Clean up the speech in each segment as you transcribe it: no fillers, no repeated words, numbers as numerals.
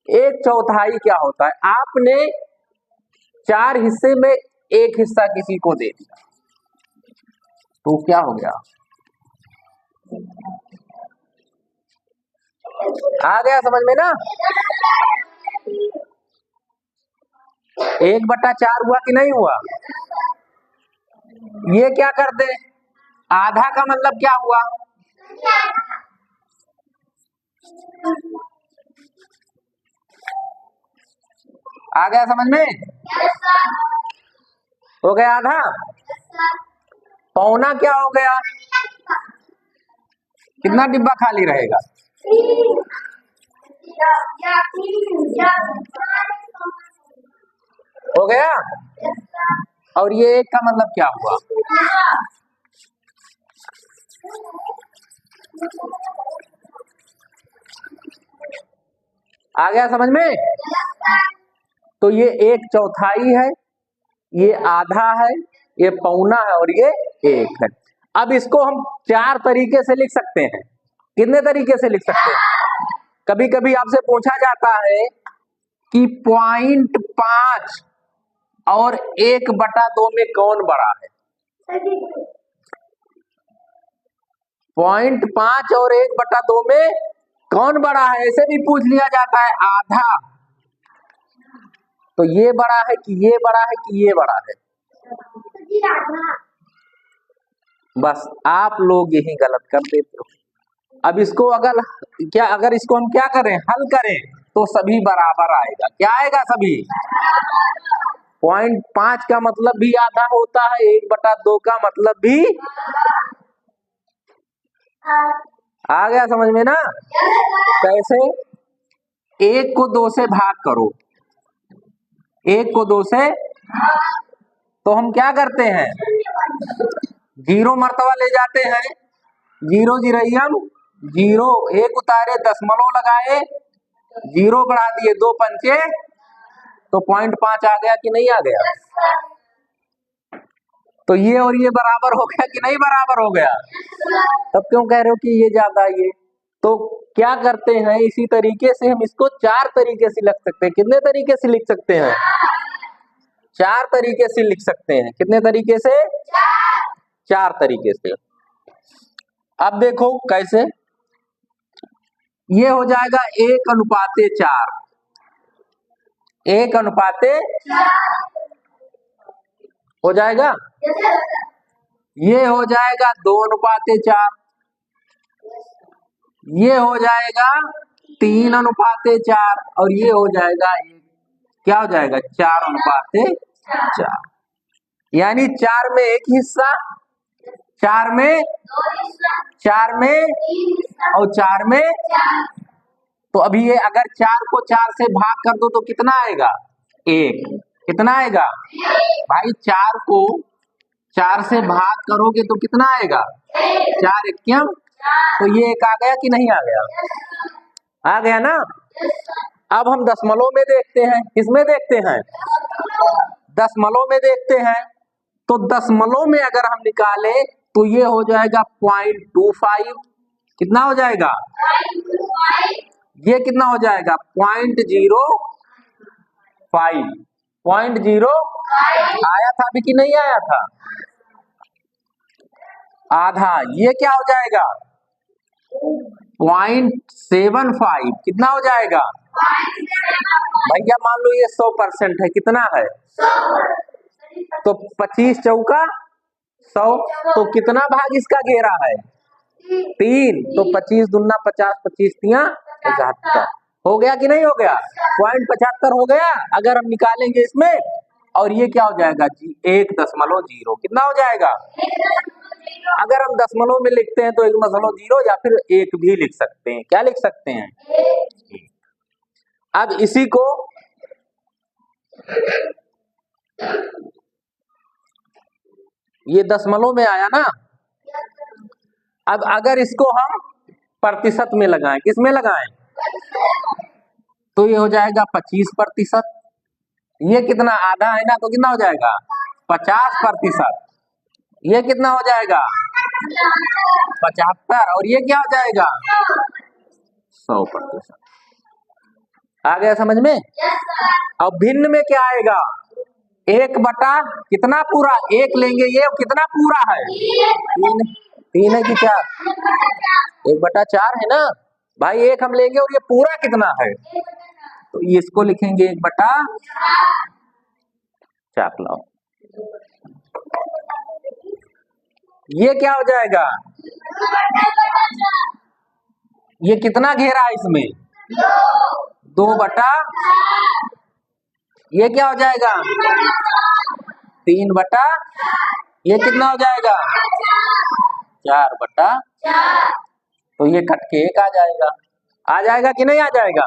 एक चौथाई क्या होता है? आपने 4 हिस्से में एक हिस्सा किसी को दे दिया तो क्या हो गया? आ गया समझ में ना? 1/4 हुआ कि नहीं हुआ? ये क्या कर दे? आधा का मतलब क्या हुआ? आ गया समझ में? हो गया आधा। पौना क्या हो गया? कितना डिब्बा खाली रहेगा? हो गया। और ये एक का मतलब क्या हुआ? आ गया समझ में? तो ये 1/4 है, ये आधा है, ये पौना है और ये 1 है। अब इसको हम 4 तरीके से लिख सकते हैं। कितने तरीके से लिख सकते हैं? कभी कभी आपसे पूछा जाता है कि 0.5 और 1/2 में कौन बड़ा है? 0.5 और 1/2 में कौन बड़ा है, ऐसे भी पूछ लिया जाता है। आधा तो ये बड़ा है कि ये बड़ा है कि ये बड़ा है? बस आप लोग यही गलत कर देते हो। अब इसको अगर इसको हम क्या करें, हल करें तो सभी बराबर आएगा। क्या आएगा? सभी। 0.5 का मतलब भी आधा होता है, 1/2 का मतलब भी। आ गया समझ में ना? कैसे? 1 को 2 से भाग करो, 1 को 2 से, तो हम क्या करते हैं? 0 मर्तबा ले जाते हैं, 0 जीरैयम 0, 1 उतारे, दशमलव लगाए, 0 बढ़ा दिए, 2 पंचे, तो 0.5 आ गया कि नहीं आ गया? तो ये और ये बराबर हो गया कि नहीं बराबर हो गया? तब क्यों कह रहे हो कि ये ज्यादा ये? तो क्या करते हैं, इसी तरीके से हम इसको 4 तरीके से लिख सकते हैं। कितने तरीके से लिख सकते हैं? 4 तरीके से लिख सकते हैं। कितने तरीके से? 4 तरीके से। अब देखो कैसे। ये हो जाएगा 1/4, 1/4 हो जाएगा। ये हो जाएगा 2/4, ये हो जाएगा 3/4 और ये हो जाएगा 1। क्या हो जाएगा? 4/4। यानी 4 में 1 हिस्सा, 4 में और 4 में। तो अभी ये अगर 4 को 4 से भाग कर दो तो कितना आएगा? 1। कितना आएगा भाई? 4 को 4 से भाग करोगे तो कितना आएगा? 4 एकम। तो ये 1 आ गया कि नहीं आ गया? आ गया ना? अब हम दशमलव में देखते हैं। किसमें देखते हैं? दशमलव में देखते हैं। तो दशमलव में अगर हम निकालें तो ये हो जाएगा 0.25। कितना हो जाएगा? ये कितना हो जाएगा? 0.05। 0.0 आया था अभी कि नहीं आया था? आधा। ये क्या हो जाएगा? 0.75। कितना हो जाएगा भैया? मान लो ये 100% है। कितना है? तो 25 चौका 100। तो कितना भाग इसका घेरा है? 3। तो 25 दूना 50, 25 तिया 75। हो गया कि नहीं हो गया? 0.75 हो गया। अगर हम निकालेंगे इसमें, और ये क्या हो जाएगा? 1.0। कितना हो जाएगा? अगर हम दशमलव में लिखते हैं तो 1.0 या फिर 1 भी लिख सकते हैं। क्या लिख सकते हैं? अब इसी को ये दशमलव में आया ना। अब अगर इसको हम प्रतिशत में लगाएं, किस में लगाएं? तो ये हो जाएगा 25%। ये कितना? आधा है ना, तो कितना हो जाएगा? 50%। ये कितना हो जाएगा? 75। और ये क्या हो जाएगा? 100%। आ गया समझ में? अब भिन्न में क्या आएगा? 1/, कितना पूरा? 1 लेंगे ये, कितना पूरा है? 3। 3 है कि 4? 1/4 है ना भाई। 1 हम लेंगे और ये पूरा कितना है? तो इसको लिखेंगे 1/4। लाओ, ये क्या हो जाएगा? ये कितना घेरा है इसमें? 2/, ये क्या हो जाएगा? 3/, ये कितना हो जाएगा? 4/4। तो ये कट के 1 आ जाएगा। आ जाएगा कि नहीं आ जाएगा?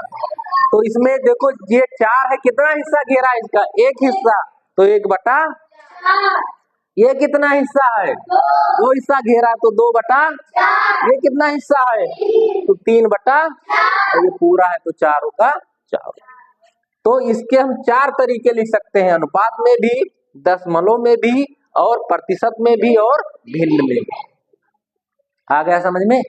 तो इसमें देखो ये 4 है, कितना हिस्सा घेरा है इसका? 1 हिस्सा, तो 1/। ये कितना हिस्सा है? 2 हिस्सा घेरा, तो 2/। ये कितना हिस्सा है? तो 3/। और ये पूरा है तो 4 का 4। तो इसके हम 4 तरीके लिख सकते हैं, अनुपात में भी, दशमलव में भी, और प्रतिशत में भी, और भिन्न में भी। आ गया समझ में?